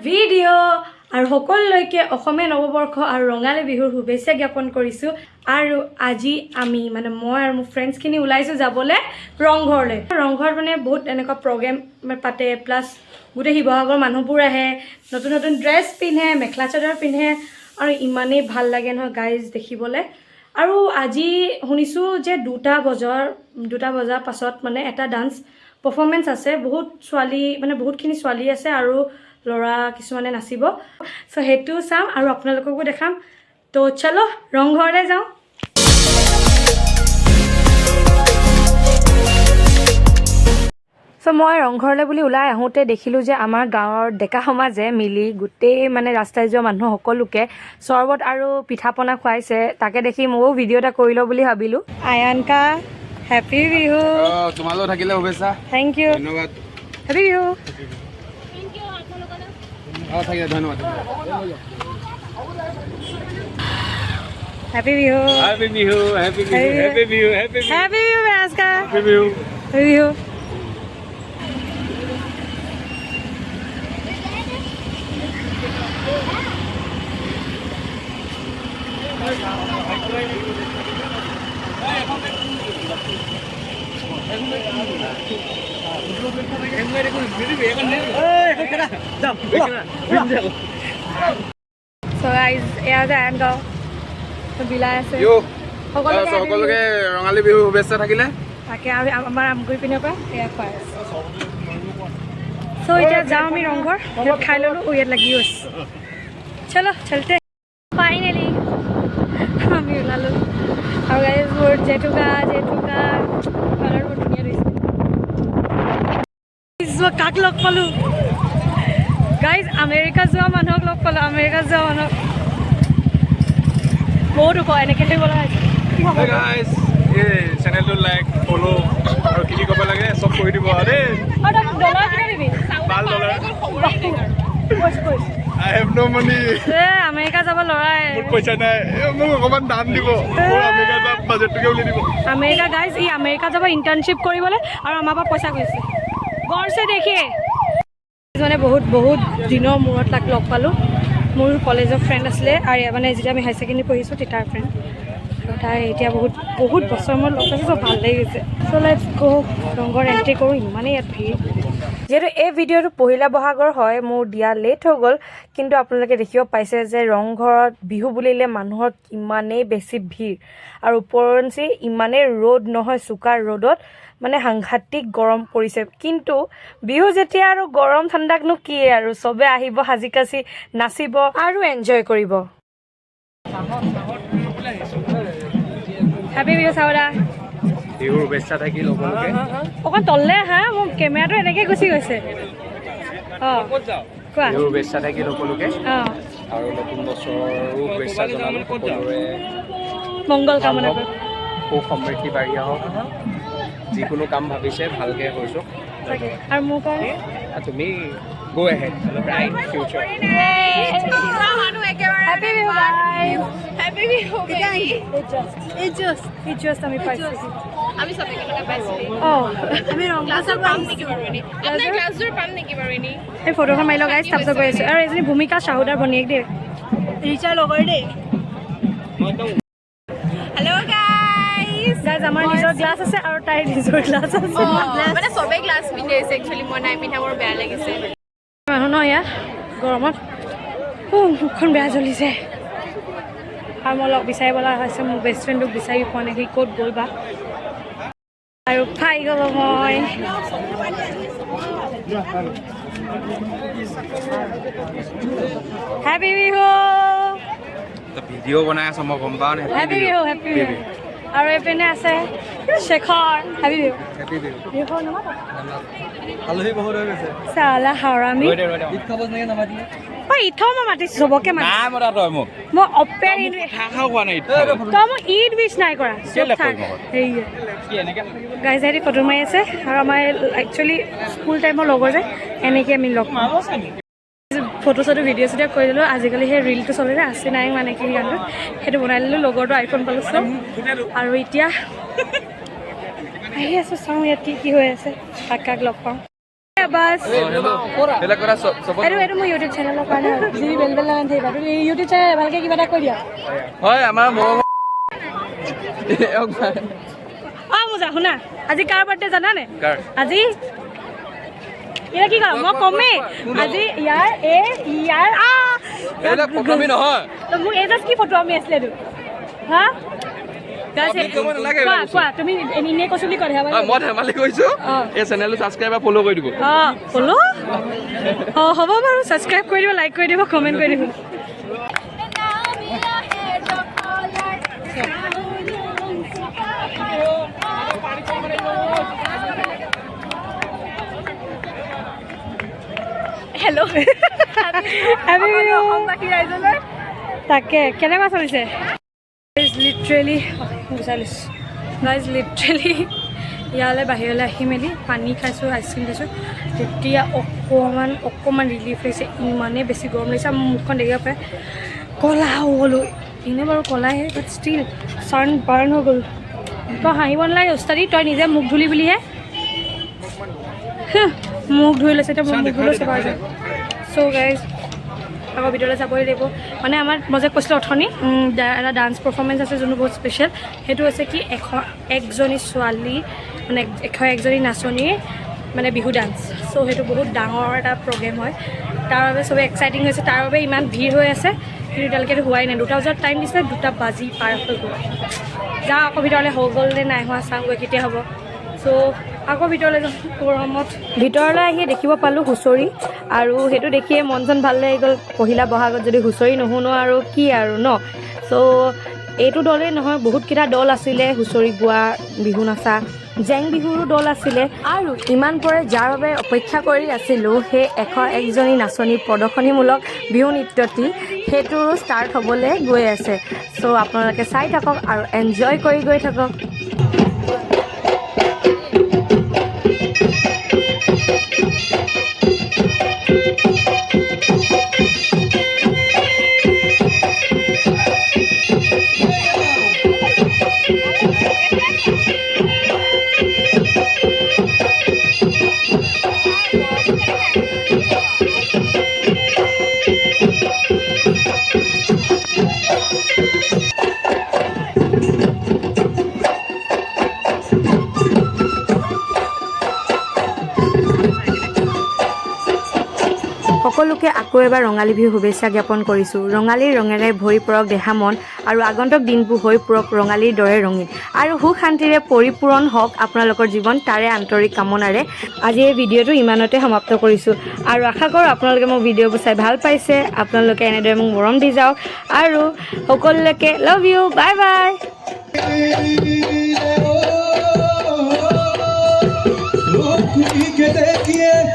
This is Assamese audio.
ভিডিঅ' আৰু সকলোলৈকে অসমীয়া নৱবৰ্ষ আৰু ৰঙালী বিহুৰ শুভেচ্ছা জ্ঞাপন কৰিছোঁ। আৰু আজি আমি মই আৰু মোৰ ফ্ৰেণ্ডছখিনি ওলাইছোঁ যাবলৈ ৰংঘৰলৈ। ৰংঘৰত বহুত এনেকুৱা প্ৰগ্ৰেম পাতে, প্লাছ গোটেই শিৱসাগৰৰ মানুহবোৰ আহে, নতুন নতুন ড্ৰেছ পিন্ধে, মেখেলা চাদৰ পিন্ধে আৰু ইমানেই ভাল লাগে নহয় গাইজ দেখিবলৈ। আৰু আজি শুনিছোঁ যে 2টা বজাৰ পাছত এটা ডান্স পাৰফৰ্মেঞ্চ আছে। বহুত ছোৱালী বহুতখিনি ছোৱালী আছে আৰু ল'ৰা কিছুমানে নাচিব। চ' সেইটো চাম আৰু আপোনালোককো দেখাম। তো চলো ৰংঘৰলৈ যাওঁ। চ' মই ৰংঘৰলৈ বুলি ওলাই আহোঁতে দেখিলোঁ যে আমাৰ গাঁৱৰ ডেকা সমাজে মিলি গোটেই ৰাস্তাই যোৱা মানুহ সকলোকে চৰ্বত আৰু পিঠা পনা খুৱাইছে। তাকে দেখি ময়ো ভিডিঅ' এটা কৰি লওঁ বুলি ভাবিলোঁ। আয়ানকা হেপী বিহু। তোমালোক থাকিলে শুভেচ্ছা। থেংক ইউ, ধন্যবাদ। হেপী বিহু। থাকিলে ধন্যবাদ। Happy Bihu. Happy Bihu, happy Bihu, happy Bihu, happy Bihu, happy Bihu মেৰাজকা। Happy Bihu, happy Bihu. সকলোকে ৰঙালী বিহু শুভেচ্ছা থাকিলে। তাকে আমাৰ আমগুৰি পিনৰ পৰা এয়া খুৱাই আছে। চ' এতিয়া যাওঁ আমি ৰংঘৰ। খাই ল'লোঁ, ইয়াত লাগি গৈছে। চলো চলতে। ফাইনেলি আমি ওলালোঁ আৰু গাইজবোৰ জেঠুকা কালাৰবোৰ ধুনীয়া দিছে। কাক লগ পালোঁ গাইজ? আমেৰিকা যোৱা মানুহক লগ পালোঁ। আমেৰিকা যোৱা মানুহক বহুত ওখ এনেকৈ থাকিব লগা হৈছে। এই চেনেলটো লাইক ফ'ল' আৰু কি ক'ব লাগে চব কৰি দিব আৰু দেই। ভাল dollar. I have no money. America যাব ল'ৰাই পইচা নাই, মোক অকণমান দান দিব। আমেৰিকা যাব বাজেটটোকে উলিয়াই দিব। আমেৰিকা গাইজ আমেৰিকা যাব ইণ্টাৰ্ণশ্বিপ কৰিবলৈ আৰু আমাৰ পৰা পইচা গৈছে। গড়ছে দেখিয়ে বহুত দিনৰ মূৰত তাক লগ পালোঁ। মোৰ কলেজৰ ফ্ৰেণ্ড আছিলে আৰু যেতিয়া আমি হাই ছেকেণ্ডেৰী পঢ়িছোঁ তেতিয়াৰ ফ্ৰেণ্ড। তাই এতিয়া বহুত বছৰ মূৰত লগ পাইছোঁ। চব ভাল লাগি গৈছে। চ' লেটছ গ' ৰংঘৰ এণ্ট্ৰি কৰোঁ। ইমানেই ইয়াত ভিৰ। যিহেতু এই ভিডিঅ'টো পহিলা বহাগৰ হয়, মোৰ দিয়া লেট হৈ গ'ল, কিন্তু আপোনালোকে দেখিব পাইছে যে ৰংঘৰত বিহু বুলিলে মানুহৰ ইমানেই বেছি ভিৰ আৰু ওপৰঞ্চি ইমানেই ৰ'দ নহয়, চোকা ৰ'দত সাংঘাতিক গৰম পৰিছে। কিন্তু বিহু যেতিয়া আৰু গৰম ঠাণ্ডাকনো কি আৰু চবে আহিব, সাজি কাচি নাচিব আৰু এনজয় কৰিব। হেপী বিহু চাওদা। বিহুৰ শুভেচ্ছা থাকিল সকলোকে। অকণ তললে আহা, মোৰ কেমেৰাটো এনেকৈ গুচি গৈছে। অঁ কোৱা। বিহুৰ শুভেচ্ছা থাকিল সকলোকে অঁ আৰু নতুন বছৰো শুভেচ্ছা জনালোঁ। সকলোৰে মংগল কামনা কৰোঁ। সুখ সমৃদ্ধি বাঢ়ি আহক। যিকোনো কাম ভাবিছে ভালকৈ কৰিছোঁ। আৰু মোৰ কাৰণে তুমি go ahead, bright future. Happy Bihu guys. Happy Bihu আমি পাইছোঁ। আমি সব একেলগে পাইছিলোঁ। অঁ আমি ক্লাছৰ পাম নেকি বাৰু এনে? আপোনাৰ ক্লাছৰ পাম নেকি বাৰু এনে? এই ফটোখন মাৰি লওঁ গাইজ, তাৰপিছত গৈ আছোঁ। আৰু এজনী ভূমিকা চাহুদাৰ ভনীয়েক দেই, ৰিচাৰ লগৰ দেই। Hello' guys. গাইজ আমাৰ নিজৰ গ্লাছ আছে আৰু তাইৰ নিজৰ গ্লাছ আছে। সবেই গ্লাছ পিন্ধি আছে। একচুৱেলি মই নাই পিন্ধা, মোৰ বেয়া লাগিছে। মানুহ ন ইয়াত গৰমত মুখখন বেয়া জ্বলিছে। আৰু মই লগ বিচাৰিব লগা হৈছে। মোৰ বেষ্ট ফ্ৰেণ্ডটোক বিচাৰি পোৱা নাই, সি ক'ত গ'ল বা। আৰু খাই গ'লো মই। হেপী বিহু। ভিডিঅ' বনাই আছোঁ মই গম পাওঁ নে? Happy Bihu, happy Bihu. আৰু এইপিনে আছে শেখৰ। হেপী বিহু। হেপী বিহু। বিহুখন নামাতো আলহী বহুত হৈ গৈছে। চালা হাৰামি। ঈদ খাব নালাগে নামাতিলে। ইথও মই মাতিছোঁ, চবকে মাতিছোঁ। নাই মতা তই মোক। মই অপেন খাওঁ কোৱা নাই। তই মোক ঈদ উইচ নাই কৰা। গাইজ হেৰি ফটো মাৰি আছে আৰু আমাৰ একচুৱেলি স্কুল টাইমৰ লগৰ যে এনেকৈ আমি লগ পাওঁ। ফটো চটো ভিডিঅ' চিডিঅ' কৰি দিলোঁ। আজিকালি সেই ৰিলটো চলে যে আছে নাই কি গানটো, সেইটো বনাই দিলোঁ। লগৰটো আইফোন পালোঁ চব। আৰু এতিয়া আহি আছোঁ, চাওঁ ইয়াত কি হৈ আছে, কাক কাক লগ পাওঁ। বাছ এইবিলাক কথা চবত এইটো মোৰ ইউটিউব চেনেলৰ কাৰণে যি বেল বেল লগাই থাকিবা তুমি ইউটিউব চেনেল ভালকে কিবা এটা কৈ দিয়া হয় আমাৰ মোজা শুনা আজি কাৰ বাৰ্থডে জানানে কাৰ? আজি এয়া কি কম মই কমেই আজি ইয়াৰ এইবিলাক প্ৰথমে নহয় মোক এই জাষ্ট কি ফটো আমি আছিলে এইটো হা কোৱা তুমি এনেই কৈছো বুলি কৈ মই ধেমালি কৰিছোঁ এই চেনেলটো ছাবস্ক্ৰাইব আৰু ফ'ল' কৰি দিব ফ'ল' হ'ব বাৰু ছাবস্ক্ৰাইব কৰি দিব লাইক কৰি দিব কমেণ্ট কৰি দিব হেল্ল' তাকে কেনেকুৱা চলিছে লিটাৰেলি ইয়ালৈ বাহিৰলৈ আহি মেলি পানী খাইছোঁ আইচক্ৰীম খাইছোঁ তেতিয়া অকণমান ৰিলিফ হৈছে ইমানেই বেছি গৰম লাগিছে মোৰ মুখখন দেখিব পাৰে ক'লা হৈ গ'লোঁ এনেই বাৰু ক'লাহে বাট ষ্টিল ছান বাৰ্ণ হৈ গ'ল তই হাঁহিব নালাগে উস্তাদি তই নিজে মুখ ধুলি বুলিহে মুখ ধুই লৈছে এতিয়া মুখ ধুলেও চাবা যায় চ' গাইজ আকৌ ভিতৰলৈ যাবই লাগিব মানে আমাৰ মই যে কৈছিলোঁ অথনি এটা ডান্স পাৰফৰ্মেঞ্চ আছে যোনটো বহুত স্পেচিয়েল সেইটো হৈছে কি একজনী ছোৱালী মানে একজনী নাচনীৰ মানে বিহু ডান্স চ' সেইটো বহুত ডাঙৰ এটা প্ৰগ্ৰেম হয় তাৰ বাবে চবেই এক্সাইটিং হৈছে তাৰ বাবে ইমান ভিৰ হৈ আছে কিন্তু এতিয়ালৈকেতো হোৱাই নাই 2টা বজাত টাইম দিছে 2টা বাজি পাৰ হৈ গ'ল যাওঁ আকৌ ভিতৰলৈ হৈ গ'ল নে নাই হোৱা চাওঁগৈ কেতিয়া হ'ব চ' আকৌ ভিতৰলৈ যাওঁ গৰমত ভিতৰলৈ আহি দেখিব পালোঁ হুঁচৰি আৰু সেইটো দেখিয়ে মন চন ভাল লাগি গ'ল পহিলা বহাগত যদি হুঁচৰি নুশুনো আৰু কি আৰু ন চ' এইটো দলেই নহয় বহুতকেইটা দল আছিলে হুঁচৰি গোৱা বিহু নাচা জেং বিহুৰো দল আছিলে আৰু ইমান পৰে যাৰ বাবে অপেক্ষা কৰি আছিলোঁ সেই 101জনী নাচনী প্ৰদৰ্শনীমূলক বিহু নৃত্যটি সেইটোৰো ষ্টাৰ্ট হ'বলৈ গৈ আছে চ' আপোনালোকে চাই থাকক আৰু এনজয় কৰি গৈ থাকক সকলোকে আকৌ এবাৰ ৰঙালী বিহু শুভেচ্ছা জ্ঞাপন কৰিছোঁ ৰঙালীৰ ৰঙেৰে ভৰি পৰক দেহা মন আৰু আগন্তুক দিনবোৰ হৈ পৰক ৰঙালীৰ দৰে ৰঙীন আৰু সুখ শান্তিৰে পৰিপূৰণ হওক আপোনালোকৰ জীৱন তাৰে আন্তৰিক কামনাৰে আজি এই ভিডিঅ'টো ইমানতে সমাপ্ত কৰিছোঁ আৰু আশা কৰোঁ আপোনালোকে মোৰ ভিডিঅ'বোৰ চাই ভাল পাইছে আপোনালোকে এনেদৰে মোক মৰম দি যাওক আৰু সকলোকে love you bye bye que te quiero,